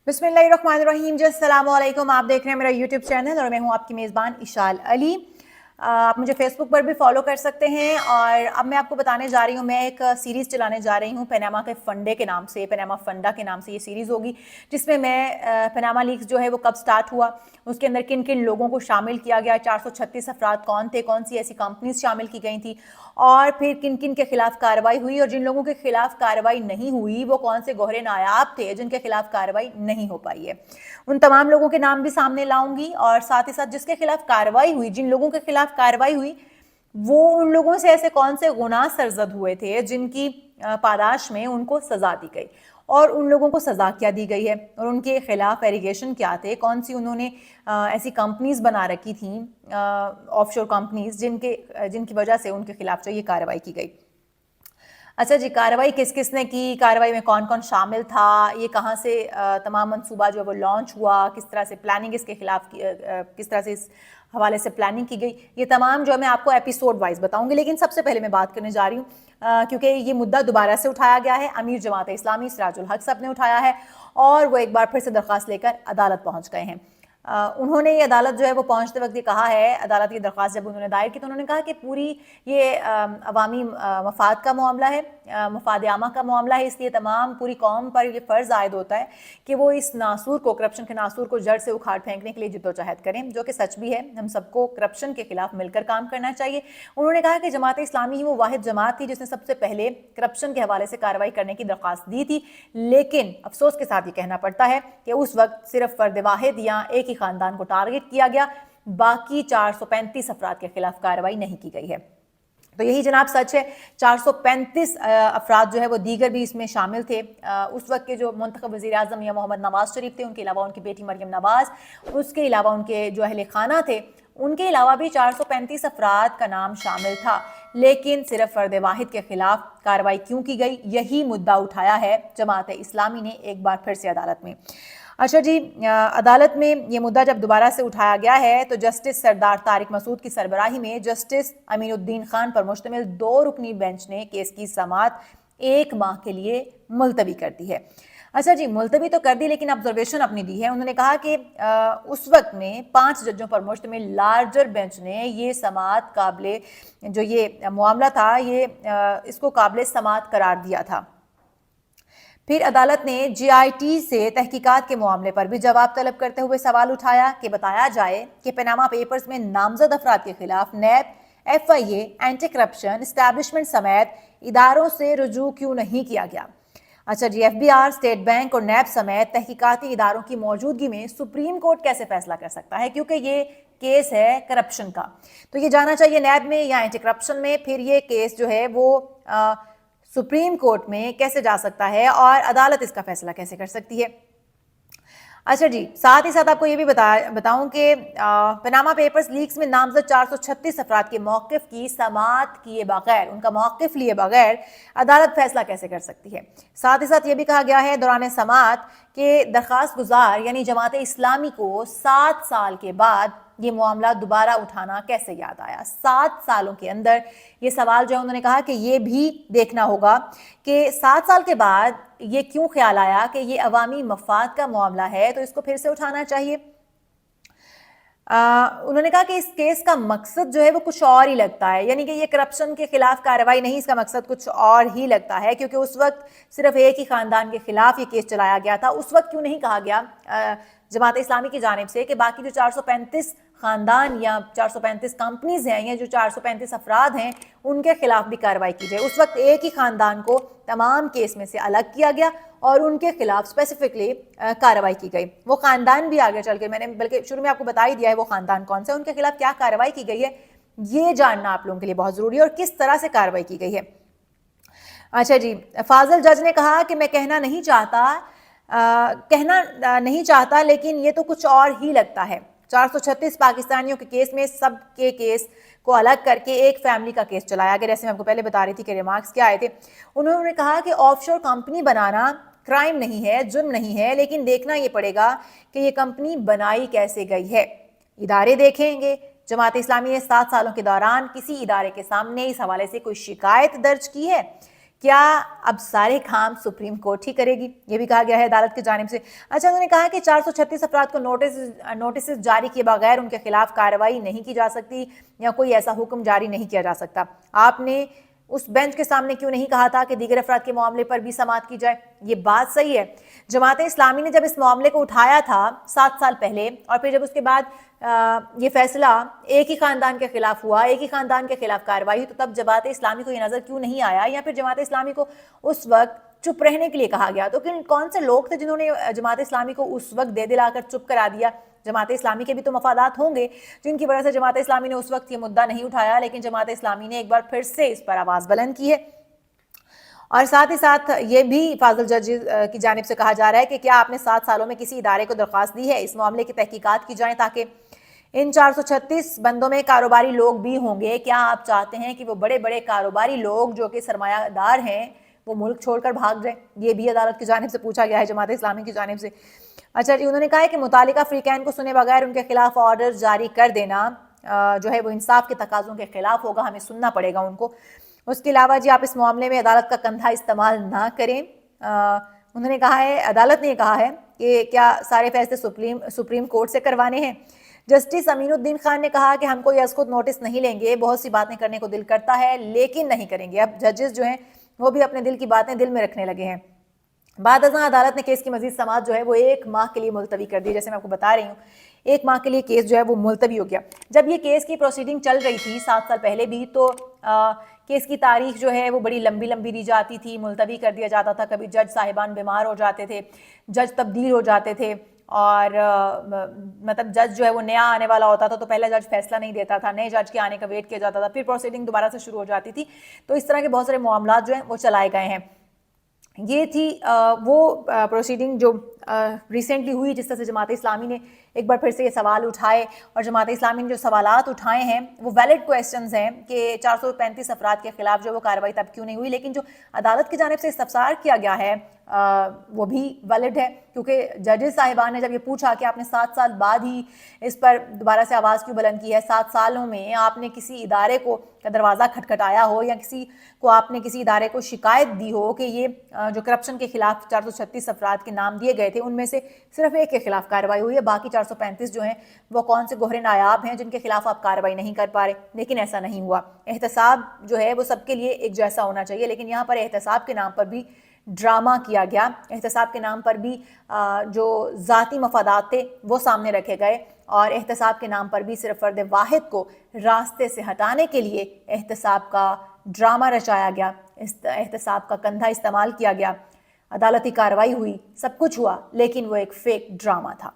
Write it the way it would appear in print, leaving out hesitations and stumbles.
बिस्मिल्लाहिर्रहमानिर्रहीम जी, अस्सलाम वालेकुम। आप देख रहे हैं मेरा यूट्यूब चैनल और मैं हूं आपकी मेज़बान इशाल अली। आप मुझे फेसबुक पर भी फॉलो कर सकते हैं। और अब मैं आपको बताने जा रही हूँ, मैं एक सीरीज़ चलाने जा रही हूँ पनामा के फंडे के नाम से, पनामा फंडा के नाम से ये सीरीज़ होगी, जिसमें मैं पनामा लीक्स जो है वो कब स्टार्ट हुआ, उसके अंदर किन किन लोगों को शामिल किया गया, 436 अफराद कौन थे, कौन सी ऐसी कंपनीज शामिल की गई थी, और फिर किन किन के खिलाफ कार्रवाई हुई, और जिन लोगों के खिलाफ कार्रवाई नहीं हुई वो कौन से गोहरे नायाब थे जिनके खिलाफ कार्रवाई नहीं हो पाई है। उन तमाम लोगों के नाम भी सामने लाऊंगी, और साथ ही साथ जिसके खिलाफ कार्रवाई हुई, जिन लोगों के खिलाफ कार्रवाई हुई, वो उन लोगों से ऐसे कौन से गुनाह सरजद हुए थे जिनकी पादाश में उनको सजा दी गई, और उन लोगों को सजा क्या दी गई है, और उनके खिलाफ एलिगेशन क्या थे, कौन सी उन्होंने ऐसी कंपनीज बना रखी थी, ऑफशोर कंपनीज, जिनकी वजह से उनके खिलाफ जो ये कार्रवाई की गई। अच्छा जी, कार्रवाई किस किस ने की, कार्रवाई में कौन कौन शामिल था, ये कहाँ से तमाम मंसूबा जो है वो लॉन्च हुआ, किस तरह से प्लानिंग इसके खिलाफ किस तरह से इस हवाले से प्लानिंग की गई, ये तमाम जो है मैं आपको एपिसोड वाइज बताऊंगी। लेकिन सबसे पहले मैं बात करने जा रही हूँ, क्योंकि ये मुद्दा दोबारा से उठाया गया है। अमीर जमात इस्लामी सिराजुल हक साहब ने उठाया है और वो एक बार फिर से दरख्वास्त लेकर अदालत पहुँच गए हैं। उन्होंने ये अदालत जो है वो पहुंचते वक्त ये कहा है, अदालत की दरख्वास्त जब उन्होंने दायर की तो उन्होंने कहा कि पूरी ये अवामी मफाद का मामला है, मफाद आमा का मामला है, इसलिए तमाम पूरी कौम पर ये फ़र्ज़ आयद होता है कि वो इस नासूर को, करप्शन के नासूर को जड़ से उखाड़ फेंकने के लिए जिद्दोजहद करें, जो कि सच भी है। हम सबको करप्शन के खिलाफ मिलकर काम करना चाहिए। उन्होंने कहा कि जमात इस्लामी ही वो वाहिद जमात थी जिसने सबसे पहले करप्शन के हवाले से कार्रवाई करने की दरख्वास्त दी थी, लेकिन अफसोस के साथ ये कहना पड़ता है कि उस वक्त सिर्फ फर्द वाहिद या एक ही खानदान को टारगेट किया गया, बाकी 435 अफराद के खिलाफ कार्रवाई नहीं की गई है। तो यही जनाब सच है, 435 अफराद जो है वो दीगर भी इसमें शामिल थे। उस वक्त के जो मुंतखब वज़ीर आज़म या मोहम्मद नवाज शरीफ थे, उनके अलावा उनकी बेटी मरियम नवाज, उसके अलावा उनके जो अहले खाना थे, उनके अलावा भी 435 अफराद का नाम शामिल था। लेकिन सिर्फ फर्द वाहिद के खिलाफ कार्रवाई क्यों की गई, यही मुद्दा उठाया है जमात इस्लामी ने एक बार फिर से अदालत में। अच्छा जी, अदालत में ये मुद्दा जब दोबारा से उठाया गया है तो जस्टिस सरदार तारिक मसूद की सरबराही में जस्टिस अमीनुद्दीन खान पर मुश्तमिल 2 रुकनी बेंच ने केस की समाअत 1 माह के लिए मुलतवी कर दी है। अच्छा जी, मुलतवी तो कर दी, लेकिन ऑब्जर्वेशन अपनी दी है। उन्होंने कहा कि उस वक्त में 5 जजों पर मुश्तमिल लार्जर बेंच ने ये समाअत काबिले, जो ये मामला था, ये इसको काबिले समाअत करार दिया था। फिर अदालत ने GIT से तहकीकात के मामले पर भी जवाब तलब करते हुए सवाल उठाया कि बताया जाए कि पनामा पेपर्स में नामजद अफराद के खिलाफ नैब, FIA, एंटी करप्शन एस्टैब्लिशमेंट समेत इदारों से रुजू क्यों नहीं किया गया। अच्छा जी, FBR, स्टेट बैंक और नैब समेत तहकीकाती इदारों की मौजूदगी में सुप्रीम कोर्ट कैसे फैसला कर सकता है, क्योंकि ये केस है करप्शन का, तो ये जाना चाहिए नैब में या एंटी करप्शन में। फिर ये केस जो है वो सुप्रीम कोर्ट में कैसे जा सकता है और अदालत इसका फैसला कैसे कर सकती है। अच्छा जी, साथ ही साथ आपको ये भी बताऊं कि पनामा पेपर्स लीक्स में नामजद 436 अफराद के मौक़िफ़ की समाअत किए बगैर, उनका मौक़िफ़ लिए बगैर अदालत फैसला कैसे कर सकती है। साथ ही साथ ये भी कहा गया है दौरान समाअत के दरख्वास्त गुजार यानी जमात इस्लामी को 7 साल के बाद ये मामला दोबारा उठाना कैसे याद आया। 7 सालों के अंदर ये सवाल जो है, उन्होंने कहा कि ये भी देखना होगा कि 7 साल के बाद ये क्यों ख्याल आया कि ये अवामी मफाद का मामला है, तो इसको फिर से उठाना चाहिए। उन्होंने कहा कि इस केस का मकसद जो है वो कुछ और ही लगता है, यानी कि ये करप्शन के खिलाफ कार्रवाई नहीं, इसका मकसद कुछ और ही लगता है, क्योंकि उस वक्त सिर्फ एक ही खानदान के खिलाफ ये केस चलाया गया था। उस वक्त क्यों नहीं कहा गया जमात इस्लामी की जानिब से कि बाकी जो 435 खानदान या 435 कंपनीज हैं या जो 435 अफराद हैं उनके खिलाफ भी कार्रवाई की जाए। उस वक्त एक ही खानदान को तमाम केस में से अलग किया गया और उनके खिलाफ स्पेसिफिकली कार्रवाई की गई। वो खानदान भी आगे चल के, मैंने बल्कि शुरू में आपको बता ही दिया है वो खानदान कौन सा है, उनके खिलाफ क्या कार्रवाई की गई है, ये जानना आप लोगों के लिए बहुत ज़रूरी है, और किस तरह से कार्रवाई की गई है। अच्छा जी, फाजिल जज ने कहा कि मैं कहना नहीं चाहता, लेकिन ये तो कुछ और ही लगता है। 436 पाकिस्तानियों के केस में सब के केस को अलग करके एक फैमिली का केस चलाया गया। जैसे मैं आपको पहले बता रही थी कि रिमार्क्स क्या आए थे। उन्होंने कहा कि ऑफशोर कंपनी बनाना क्राइम नहीं है, जुर्म नहीं है, लेकिन देखना ये पड़ेगा कि ये कंपनी बनाई कैसे गई है। इदारे देखेंगे। जमात इस्लामी ने 7 सालों के दौरान किसी इदारे के सामने इस हवाले से कोई शिकायत दर्ज की है? क्या अब सारे काम सुप्रीम कोर्ट ही करेगी, ये भी कहा गया है अदालत की जानिब से। अच्छा, उन्होंने कहा कि 436 अफराद को नोटिस जारी किए बगैर उनके खिलाफ कार्रवाई नहीं की जा सकती या कोई ऐसा हुक्म जारी नहीं किया जा सकता। आपने उस बेंच के सामने क्यों नहीं कहा था कि दीगर अफराद के मामले पर भी समाअत की जाए? ये बात सही है। जमात इस्लामी ने जब इस मामले को उठाया था 7 साल पहले, और फिर जब उसके बाद ये फैसला एक ही खानदान के खिलाफ हुआ, एक ही खानदान के खिलाफ कार्रवाई हुई, तो तब जमात इस्लामी को ये नजर क्यों नहीं आया, या फिर जमात इस्लामी को उस वक्त चुप रहने के लिए कहा गया? तो कौन से लोग थे जिन्होंने जमात इस्लामी को उस वक्त दे दिलाकर चुप करा दिया? जमात इस्लामी के भी तो मफादात होंगे जिनकी वजह से जमात इस्लामी ने उस वक्त ये मुद्दा नहीं उठाया, लेकिन जमात इस्लामी ने एक बार फिर से इस पर आवाज़ बुलंद की है। और साथ ही साथ ये भी फाजिल जज की जानिब से कहा जा रहा है कि क्या आपने 7 सालों में किसी इदारे को दरख्वास्त दी है इस मामले की तहकीकात की जाए ताकि इन 436 बंदों में कारोबारी लोग भी होंगे? क्या आप चाहते हैं कि वो बड़े बड़े कारोबारी लोग जो कि सरमायादार हैं वो मुल्क छोड़कर भाग जाए? ये भी अदालत की जानिब से पूछा गया है जमात इस्लामी की जानिब से। अच्छा जी, उन्होंने कहा है कि मुतालिका फ्रीकैन को सुने बगैर उनके खिलाफ ऑर्डर जारी कर देना जो है वो इंसाफ के तकाज़ों के खिलाफ होगा, हमें सुनना पड़ेगा उनको। उसके अलावा जी, आप इस मामले में अदालत का कंधा इस्तेमाल ना करें। उन्होंने कहा है, अदालत ने कहा है कि क्या सारे फैसले सुप्रीम कोर्ट से करवाने हैं? जस्टिस अमीनुद्दीन खान ने कहा कि हम कोई खुद नोटिस नहीं लेंगे, बहुत सी बातें करने को दिल करता है लेकिन नहीं करेंगे। अब जजेस जो हैं वो भी अपने दिल की बातें दिल में रखने लगे हैं। बाद अज़ां अदालत ने केस की मजीद समाअत जो है वो 1 माह के लिए मुलतवी कर दी। जैसे मैं आपको बता रही हूँ, 1 माह के लिए केस जो है वो मुलतवी हो गया। जब ये केस की प्रोसीडिंग चल रही थी 7 साल पहले भी, तो केस की तारीख जो है वो बड़ी लंबी लंबी दी जाती थी, मुलतवी कर दिया जाता था। कभी जज साहिबान बीमार हो जाते थे, जज तब्दील हो जाते थे, और मतलब जज जो है वो नया आने वाला होता था तो पहला जज फैसला नहीं देता था, नए जज के आने का वेट किया जाता था, फिर प्रोसीडिंग दोबारा से शुरू हो जाती थी। तो इस तरह के बहुत सारे मामलात जो हैं वो चलाए गए हैं। ये थी वो प्रोसीडिंग जो रिसेंटली हुई, जिस तरह से जमात इस्लामी ने एक बार फिर से ये सवाल उठाए, और जमात इस्लामी ने जो सवालात उठाए हैं वो वैलिड क्वेश्चंस हैं कि 435 अफराद के खिलाफ जो वो कार्रवाई तब क्यों नहीं हुई, लेकिन जो अदालत की जानिब से इस्तफसार किया गया है वो भी वैलिड है, क्योंकि जजेस साहिबान ने जब ये पूछा कि आपने 7 साल बाद ही इस पर दोबारा से आवाज़ क्यों बुलंद की है, 7 सालों में आपने किसी इदारे को का दरवाज़ा खटखटाया हो या किसी को आपने किसी इदारे को शिकायत दी हो कि ये जो करप्शन के खिलाफ 436 अफराद के नाम दिए गए थे उनमें से सिर्फ एक के खिलाफ कार्रवाई हुई है, बाकी 435 जो हैं वो कौन से गोहरे नायाब हैं जिनके खिलाफ आप कार्रवाई नहीं कर पा रहे? लेकिन ऐसा नहीं हुआ। एहतसाब जो है वो सबके लिए एक जैसा होना चाहिए, लेकिन यहाँ पर एहतसाब के नाम पर भी ड्रामा किया गया। एहतसाब के नाम पर भी जो ज़ाती मफादात थे वो सामने रखे गए, और एहतसाब के नाम पर भी सिर्फ फ़र्द वाहिद को रास्ते से हटाने के लिए एहतसाब का ड्रामा रचाया गया, एहतसाब का कंधा इस्तेमाल किया गया। अदालती कार्रवाई हुई, सब कुछ हुआ, लेकिन वो एक फेक ड्रामा था।